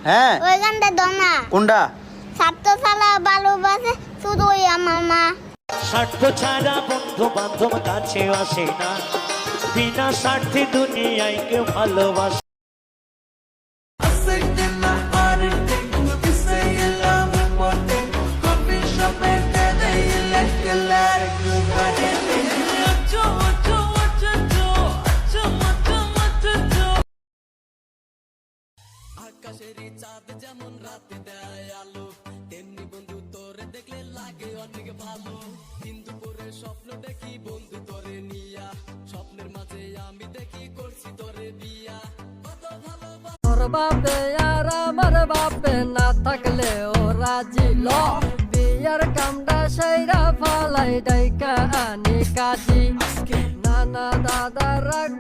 হ্যাঁ ওই গানটা দাও না। কোনটা? ছাত্র ছাড়া ভালোবাসে শুধুই আমার মা। স্বার্থ ছাড়া বন্ধু বান্ধব কাছে আসে না, বিনা স্বার্থে দুনিয়ায় কেউ ভালোবাসে। আকাশেরই চাঁদ যেমন রাতে দেয় আলো, তেমনি বন্ধু তোরে দেখলে লাগে অনেক ভালো। কিন্তু পরে স্বপ্ন দেখি বন্ধু তোরে নিয়া, স্বপ্নের মাঝে আমি দেখি করছি তোরে বিয়া। কত ভালো তোর বাপে আর আমার বাপে না থাকলে ও রাজি ল, বিয়ার কামটা সেইরা ফালাই ডাইকা আনি কাজী। নানা দাদা রাগ